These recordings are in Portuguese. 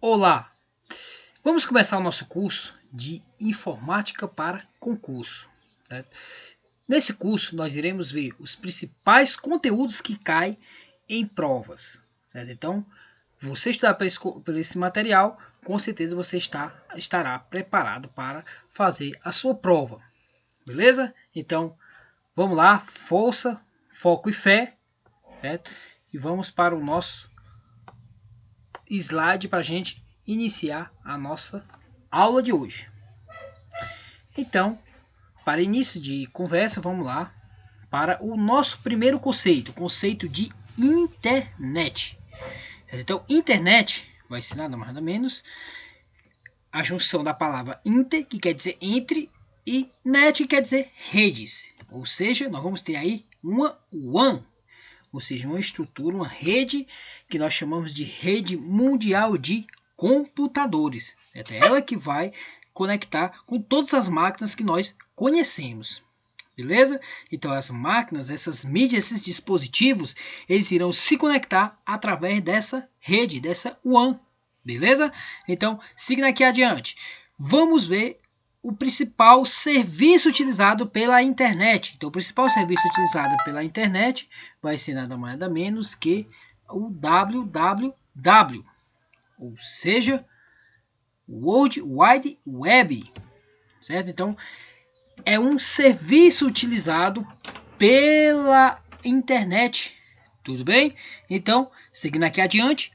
Olá! Vamos começar o nosso curso de Informática para Concurso. Certo? Nesse curso, nós iremos ver os principais conteúdos que caem em provas. Certo? Então, você estudar por esse material, com certeza você estará preparado para fazer a sua prova. Beleza? Então, vamos lá, força, foco e fé. Certo? E vamos para o nosso slide para a gente iniciar a nossa aula de hoje. Então, para início de conversa, vamos lá para o nosso primeiro conceito, o conceito de internet. Então, internet vai ser nada mais nada menos a junção da palavra inter, que quer dizer entre, e net, que quer dizer redes. Ou seja, nós vamos ter aí uma WAN, ou seja, uma estrutura, uma rede que nós chamamos de rede mundial de computadores. É ela que vai conectar com todas as máquinas que nós conhecemos. Beleza? Então as máquinas, essas mídias, esses dispositivos, eles irão se conectar através dessa rede, dessa WAN. Beleza? Então, seguindo aqui adiante, vamos ver o principal serviço utilizado pela internet. Então, o principal serviço utilizado pela internet vai ser nada mais nada menos que o www, ou seja, World Wide Web, certo? Então, é um serviço utilizado pela internet, tudo bem? Então, seguindo aqui adiante.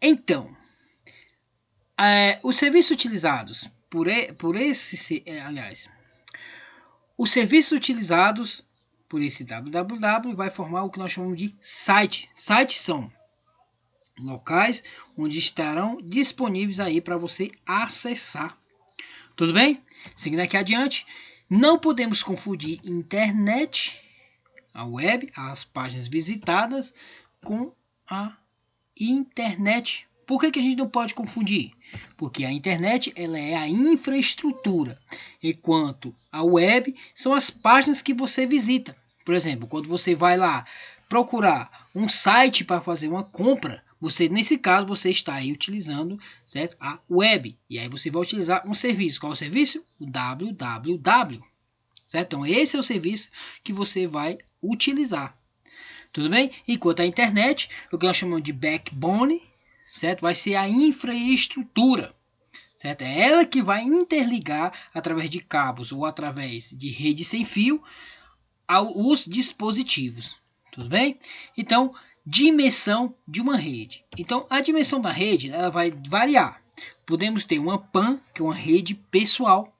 Então, os serviços utilizados os serviços utilizados por esse www vai formar o que nós chamamos de site. Sites são locais onde estarão disponíveis aí para você acessar. Tudo bem? Seguindo aqui adiante, não podemos confundir internet, a web, as páginas visitadas, com a internet. Por que a gente não pode confundir? Porque a internet ela é a infraestrutura, enquanto a web são as páginas que você visita. Por exemplo, quando você vai lá procurar um site para fazer uma compra, nesse caso você está aí utilizando, certo, a web. E aí você vai utilizar um serviço. Qual é o serviço? O www. Certo? Então esse é o serviço que você vai utilizar. Tudo bem? Enquanto a internet, o que nós chamamos de backbone, certo? Vai ser a infraestrutura. Certo? É ela que vai interligar através de cabos ou através de rede sem fio os dispositivos. Tudo bem? Então, dimensão de uma rede. Então, a dimensão da rede ela vai variar. Podemos ter uma PAN, que é uma rede pessoal,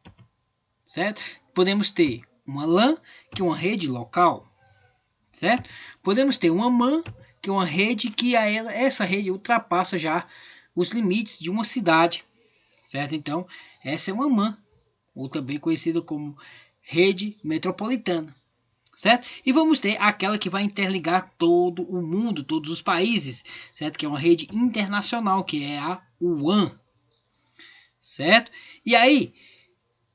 certo? Podemos ter uma LAN, que é uma rede local, certo? Podemos ter uma MAN, que é uma rede que essa rede ultrapassa já os limites de uma cidade, certo? Então, essa é uma MAN, ou também conhecida como rede metropolitana. Certo? E vamos ter aquela que vai interligar todo o mundo, todos os países, certo? Que é uma rede internacional, que é a WAN, certo? E aí,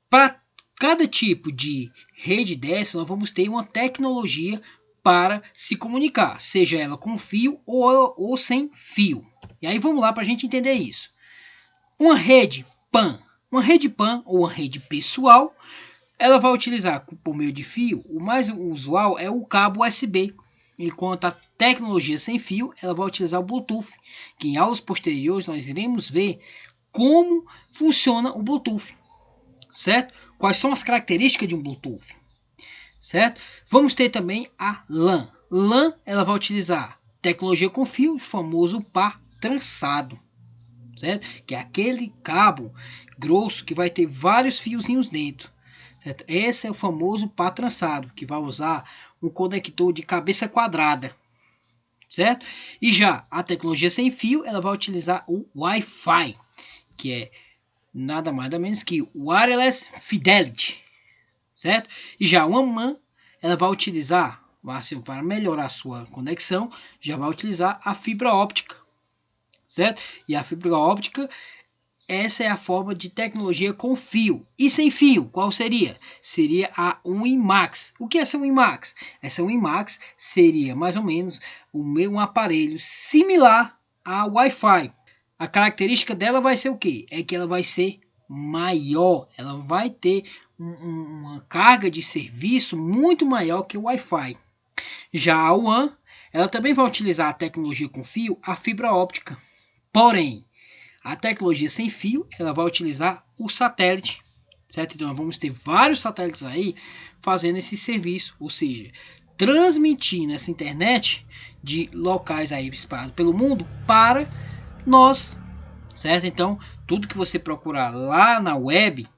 para cada tipo de rede dessa, nós vamos ter uma tecnologia para se comunicar, seja ela com fio ou sem fio. E aí vamos lá para a gente entender isso. Uma rede PAN ou uma rede pessoal, ela vai utilizar por meio de fio, o mais usual é o cabo USB, enquanto a tecnologia sem fio, ela vai utilizar o Bluetooth, que em aulas posteriores nós iremos ver como funciona o Bluetooth, certo? Quais são as características de um Bluetooth, certo? Vamos ter também a LAN. LAN, ela vai utilizar tecnologia com fio, o famoso par trançado, certo? Que é aquele cabo grosso que vai ter vários fiozinhos dentro. Certo? Esse é o famoso par trançado, que vai usar um conector de cabeça quadrada, certo? E já a tecnologia sem fio, ela vai utilizar o Wi-Fi, que é nada mais nada menos que Wireless Fidelity, certo? E já uma MAN, ela vai utilizar, para melhorar a sua conexão, já vai utilizar a fibra óptica, certo? E a fibra óptica essa é a forma de tecnologia com fio. E sem fio, qual seria? Seria a WiMAX. O que é essa WiMAX? Essa WiMAX seria mais ou menos um aparelho similar ao Wi-Fi. A característica dela vai ser o quê? É que ela vai ser maior. Ela vai ter uma carga de serviço muito maior que o Wi-Fi. Já a WAN, ela também vai utilizar a tecnologia com fio, a fibra óptica. Porém, a tecnologia sem fio, ela vai utilizar o satélite, certo? Então, nós vamos ter vários satélites aí fazendo esse serviço, ou seja, transmitindo essa internet de locais aí espalhados pelo mundo para nós, certo? Então, tudo que você procurar lá na web,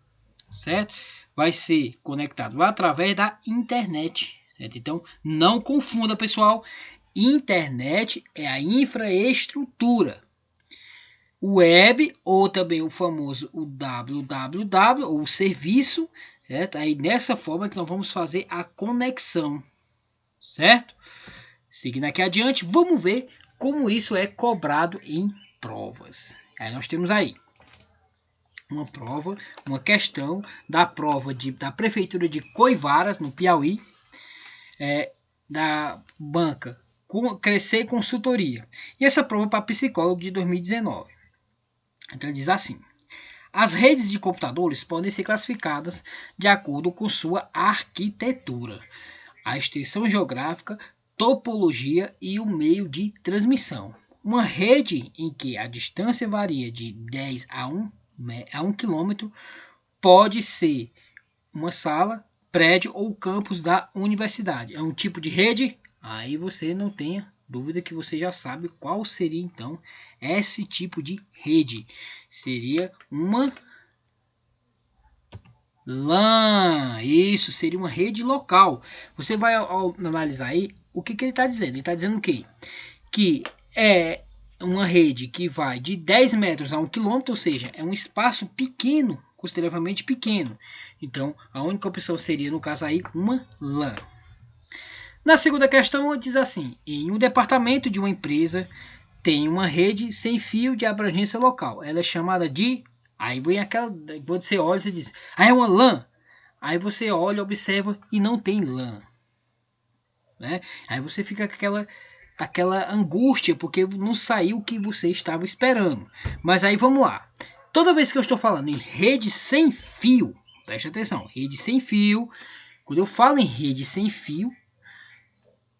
certo? Vai ser conectado através da internet, certo? Então, não confunda, pessoal. Internet é a infraestrutura. Web, ou também o famoso o www, ou o serviço, certo? Aí dessa forma que nós vamos fazer a conexão, certo? Seguindo aqui adiante, vamos ver como isso é cobrado em provas. Aí nós temos aí uma prova, uma questão da prova da Prefeitura de Coivaras, no Piauí, da banca Crescer Consultoria. E essa prova é para psicólogo de 2019. Então ele diz assim: as redes de computadores podem ser classificadas de acordo com sua arquitetura, a extensão geográfica, topologia e o meio de transmissão. Uma rede em que a distância varia de 10 a 1 km pode ser uma sala, prédio ou campus da universidade. É um tipo de rede? Aí você não tenha dúvida que você já sabe qual seria então esse tipo de rede. Seria uma LAN. Isso, seria uma rede local. Você vai analisar aí o que ele está dizendo. Ele está dizendo o quê? Que é uma rede que vai de 10 metros a 1 quilômetro, ou seja, é um espaço pequeno, consideravelmente pequeno. Então, a única opção seria, no caso aí, uma LAN. Na segunda questão, diz assim: em um departamento de uma empresa tem uma rede sem fio de abrangência local. Ela é chamada de... Aí vem aquela... Quando você olha, você diz: ah, é uma LAN. Aí você olha, observa e não tem LAN. Né? Aí você fica com aquela angústia, porque não saiu o que você estava esperando. Mas aí vamos lá. Toda vez que eu estou falando em rede sem fio, preste atenção, rede sem fio, quando eu falo em rede sem fio,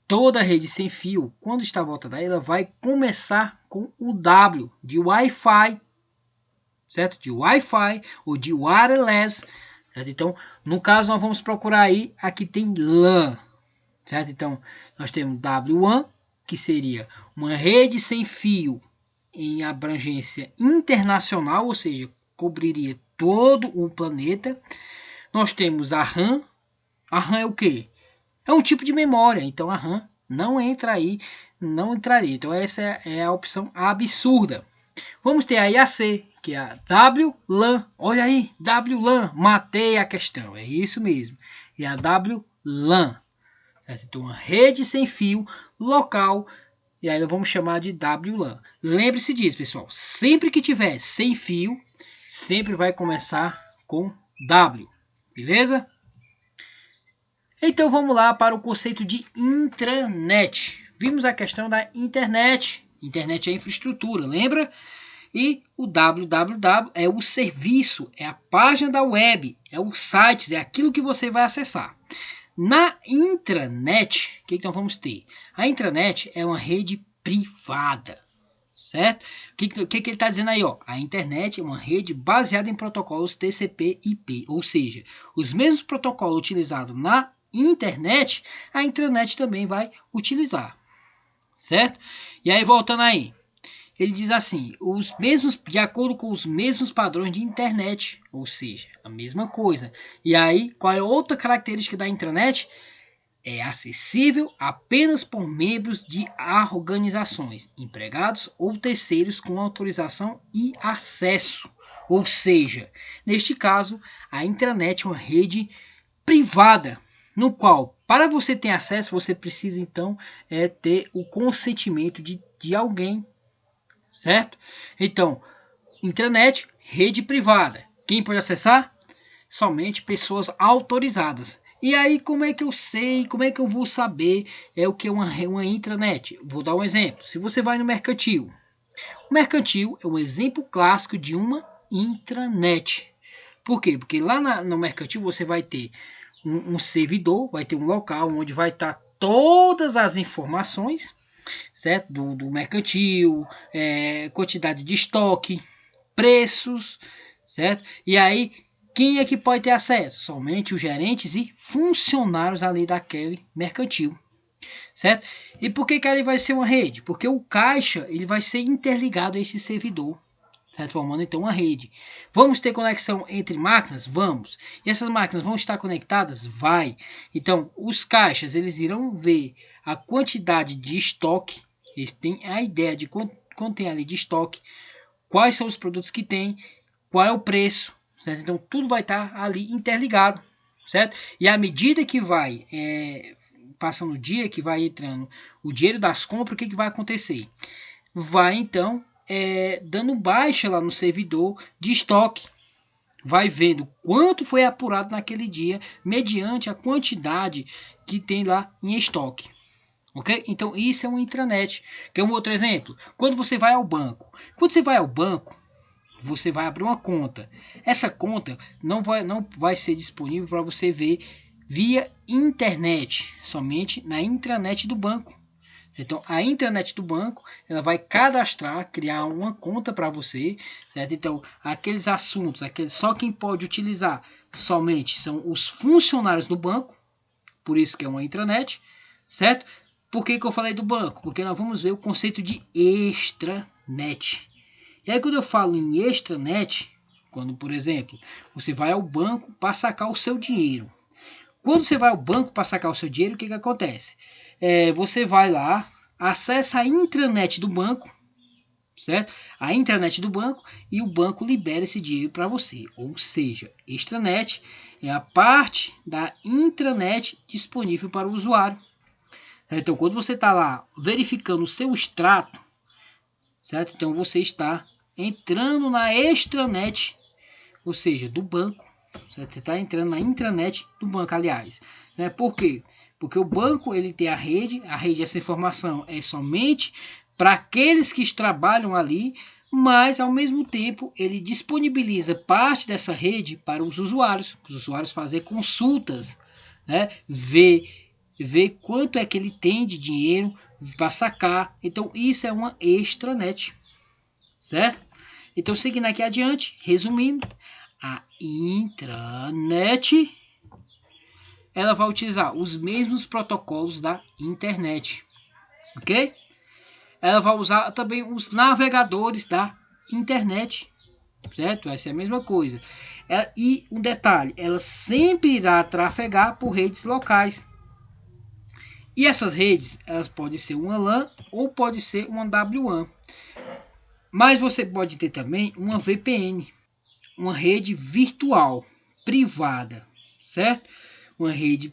toda rede sem fio, quando está voltada aí, ela vai começar com o W de Wi-Fi, certo? De Wi-Fi ou de wireless, certo? Então, no caso, nós vamos procurar aí, aqui tem LAN, certo? Então, nós temos W1, que seria uma rede sem fio em abrangência internacional, ou seja, cobriria todo o planeta. Nós temos a RAM. A RAM é o quê? É um tipo de memória, então a RAM não entra aí, não entraria. Então essa é a opção absurda. Vamos ter aí a C, que é a WLAN. Olha aí, WLAN, matei a questão, é isso mesmo. E a WLAN, certo? Então uma rede sem fio local, e aí vamos chamar de WLAN. Lembre-se disso, pessoal, sempre que tiver sem fio, sempre vai começar com W, beleza? Então vamos lá para o conceito de intranet. Vimos a questão da internet. Internet é infraestrutura, lembra? E o www é o serviço, é a página da web, é o site, é aquilo que você vai acessar. Na intranet, o que então vamos ter? A intranet é uma rede privada, certo? O que ele está dizendo aí? Ó? A internet é uma rede baseada em protocolos TCP/IP, ou seja, os mesmos protocolos utilizados na internet, a intranet também vai utilizar, certo? E aí, voltando aí, ele diz assim, de acordo com os mesmos padrões de internet, ou seja, a mesma coisa. E aí, qual é outra característica da intranet? É acessível apenas por membros de organizações, empregados ou terceiros com autorização e acesso. Ou seja, neste caso, a intranet é uma rede privada, no qual, para você ter acesso, você precisa então ter o consentimento de alguém, certo? Então, Intranet, rede privada. Quem pode acessar? Somente pessoas autorizadas. E aí, como é que eu sei, como é que eu vou saber o que é uma intranet? Vou dar um exemplo. Se você vai no Mercantil, o Mercantil é um exemplo clássico de uma intranet. Por quê? Porque lá no Mercantil você vai ter um servidor, vai ter um local onde vai estar todas as informações, certo? Do mercantil, quantidade de estoque, preços, certo? E aí, quem é que pode ter acesso? Somente os gerentes e funcionários ali daquele mercantil, certo? E por que ele vai ser uma rede? Porque o caixa ele vai ser interligado a esse servidor, certo? Formando então uma rede. Vamos ter conexão entre máquinas? Vamos. E essas máquinas vão estar conectadas? Vai. Então, os caixas eles irão ver a quantidade de estoque, eles têm a ideia de quanto tem ali de estoque, quais são os produtos que tem, qual é o preço, certo? Então, tudo vai estar ali interligado, certo? E à medida que vai passando o dia, que vai entrando o dinheiro das compras, o que vai acontecer? Vai então dando baixa lá no servidor de estoque. Vai vendo quanto foi apurado naquele dia, mediante a quantidade que tem lá em estoque. Ok? Então isso é uma intranet. Que é um outro exemplo. Quando você vai ao banco. Quando você vai ao banco, você vai abrir uma conta. Essa conta não vai ser disponível para você ver via internet, somente na intranet do banco. Então, a intranet do banco, ela vai cadastrar, criar uma conta para você, certo? Então, aqueles assuntos, só quem pode utilizar somente são os funcionários do banco, por isso que é uma intranet, certo? Por que eu falei do banco? Porque nós vamos ver o conceito de extranet. E aí, quando eu falo em extranet, quando, por exemplo, você vai ao banco para sacar o seu dinheiro. Quando você vai ao banco para sacar o seu dinheiro, o que acontece? Você vai lá, acessa a intranet do banco, certo? A intranet do banco e o banco libera esse dinheiro para você. Ou seja, extranet é a parte da intranet disponível para o usuário. Então, quando você está lá verificando o seu extrato, certo? Então, você está entrando na extranet, ou seja, do banco. Certo? Você está entrando na intranet do banco, aliás. Por quê? Porque o banco ele tem a rede, essa informação é somente para aqueles que trabalham ali, mas ao mesmo tempo ele disponibiliza parte dessa rede para os usuários fazer consultas, ver quanto é que ele tem de dinheiro para sacar. Então isso é uma extranet, certo? Então seguindo aqui adiante, resumindo, a intranet ela vai utilizar os mesmos protocolos da internet, ok? Ela vai usar também os navegadores da internet, certo? Vai ser a mesma coisa. E um detalhe, ela sempre irá trafegar por redes locais. E essas redes, elas podem ser uma LAN ou pode ser uma WAN. Mas você pode ter também uma VPN, uma rede virtual privada, certo? Uma rede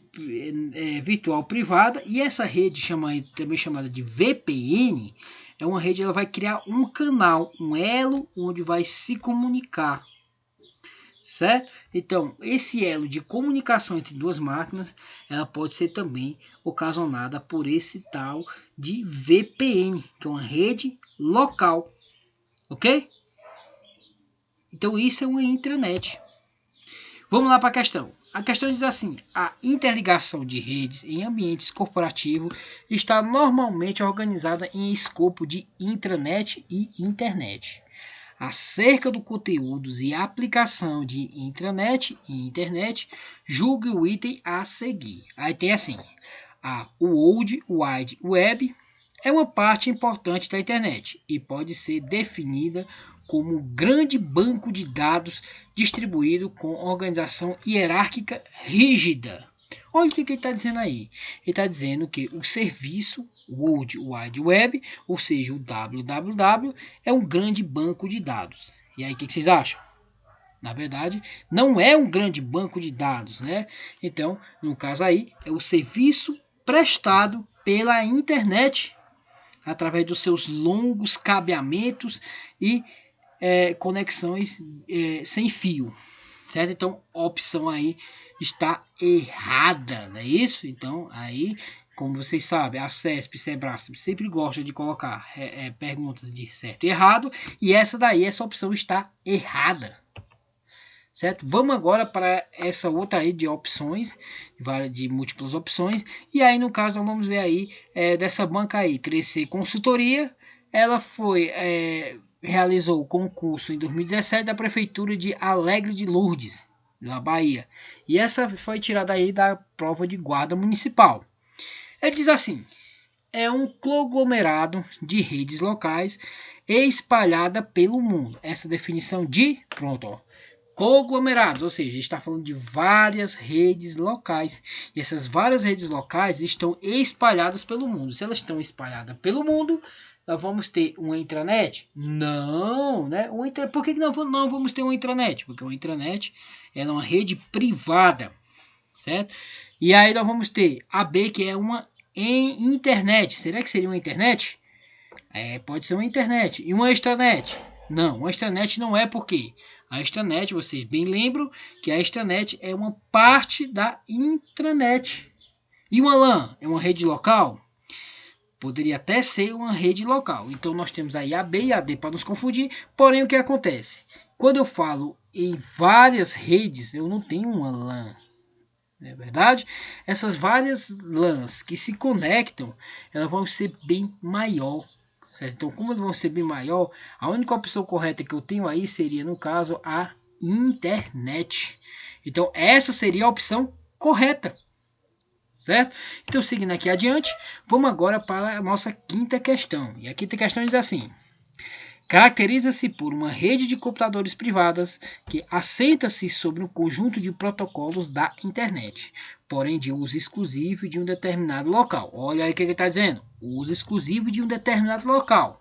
virtual privada, e essa rede também chamada de VPN é uma rede, ela vai criar um canal, um elo onde vai se comunicar, certo? Então esse elo de comunicação entre duas máquinas, ela pode ser também ocasionada por esse tal de VPN, que é uma rede local, ok? Então isso é uma intranet. Vamos lá para a questão. A questão diz assim: a interligação de redes em ambientes corporativos está normalmente organizada em escopo de intranet e internet. Acerca dos conteúdos e aplicação de intranet e internet, julgue o item a seguir. Aí tem assim: o World Wide Web é uma parte importante da internet e pode ser definida como um grande banco de dados distribuído com organização hierárquica rígida. Olha o que ele está dizendo aí. Ele está dizendo que o serviço World Wide Web, ou seja, o www, é um grande banco de dados. E aí, o que vocês acham? Na verdade, não é um grande banco de dados, né? Então, no caso aí, é o serviço prestado pela internet através dos seus longos cabeamentos e conexões sem fio, certo? Então a opção aí está errada, não é isso? Então aí, como vocês sabem, a CESP e Sebrasp sempre gosta de colocar perguntas de certo e errado, e essa opção está errada, certo? Vamos agora para essa outra aí de opções, de múltiplas opções, e aí no caso vamos ver aí dessa banca aí, Crescer Consultoria. Ela realizou o concurso em 2017 da Prefeitura de Alegre de Lourdes, na Bahia. E essa foi tirada aí da prova de guarda municipal. Ele diz assim: é um conglomerado de redes locais espalhada pelo mundo. Essa definição de, pronto, ó, conglomerados, ou seja, está falando de várias redes locais. E essas várias redes locais estão espalhadas pelo mundo. Se elas estão espalhadas pelo mundo, nós vamos ter uma intranet? Não, né? Por que não vamos ter uma intranet? Porque uma intranet é uma rede privada, certo? E aí nós vamos ter a B, que é uma internet. Será que seria uma internet? Pode ser uma internet. E uma extranet? Não, uma extranet não é, porque a extranet, vocês bem lembram que a extranet é uma parte da intranet. E uma LAN é uma rede local? Poderia até ser uma rede local. Então nós temos aí a B e a D para nos confundir. Porém, o que acontece? Quando eu falo em várias redes, eu não tenho uma LAN. Não é verdade? Essas várias LANs que se conectam, elas vão ser bem maior. Certo? Então, como elas vão ser bem maior, a única opção correta que eu tenho aí seria, no caso, a internet. Então, essa seria a opção correta. Certo? Então, seguindo aqui adiante, vamos agora para a nossa quinta questão. E a quinta questão diz assim: caracteriza-se por uma rede de computadores privadas que assenta-se sobre um conjunto de protocolos da internet, porém de uso exclusivo de um determinado local. Olha aí o que ele está dizendo: uso exclusivo de um determinado local.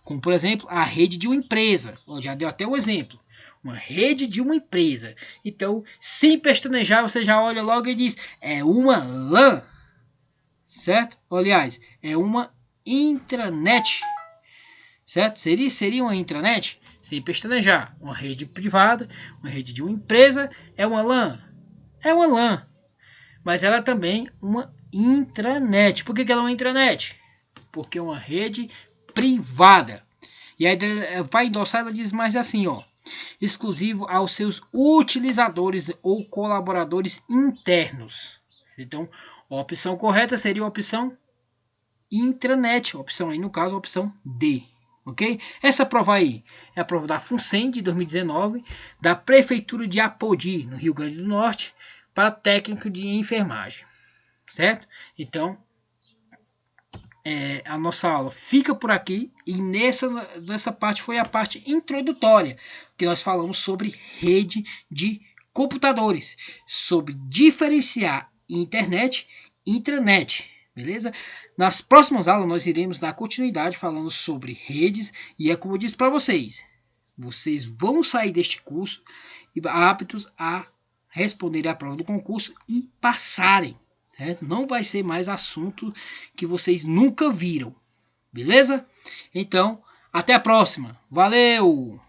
Como, por exemplo, a rede de uma empresa. Já deu até um exemplo. Uma rede de uma empresa. Então, sem pestanejar, você já olha logo e diz: é uma LAN. Certo? Aliás, é uma intranet. Certo? Seria uma intranet? Sem pestanejar. Uma rede privada, uma rede de uma empresa, é uma LAN? É uma LAN. Mas ela é também uma intranet. Por que ela é uma intranet? Porque é uma rede privada. E aí vai endossar, ela diz mais assim, ó: exclusivo aos seus utilizadores ou colaboradores internos. Então, a opção correta seria a opção intranet. A opção aí, no caso, a opção D. Ok? Essa prova aí é a prova da FUNSEM de 2019, da Prefeitura de Apodi, no Rio Grande do Norte, para técnico de enfermagem. Certo? Então, a nossa aula fica por aqui, e nessa parte foi a parte introdutória, que nós falamos sobre rede de computadores, sobre diferenciar internet e intranet, beleza? Nas próximas aulas nós iremos dar continuidade falando sobre redes, e é como eu disse para vocês, vocês vão sair deste curso aptos a responderem a prova do concurso e passarem. Certo? Não vai ser mais assunto que vocês nunca viram. Beleza? Então, até a próxima. Valeu!